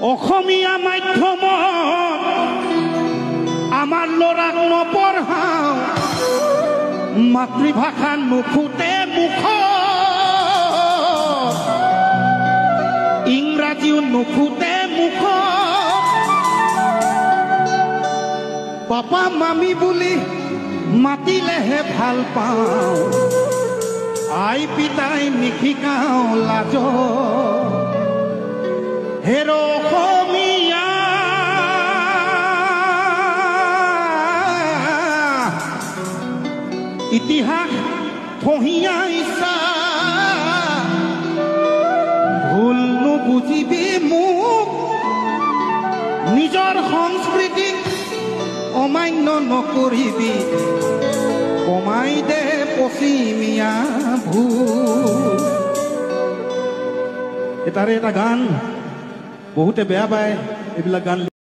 অসমীয়া মাধ্যমত আমাৰ ল'ৰাক নপঢ়াওঁ মাতৃভাষা নুফুটে মুখ ইংৰাজীও নুফুটে মুখ পাপা মামী বুলি মাতিলেহে ভাল পাওঁ আই পিতাই নিশিকাওঁ লাজ হেৰ অসমীয়া ইতিহাস থহিয়া ইচ্ছা ভুল নুবুজিবি মোক নিজৰ সংস্কৃতিক অমান্য নকৰিবি কমাই দে পশ্চিমীয়া ভুল এটাৰে এটা গান বহুতে বেয়া পায় এইবিলাক গান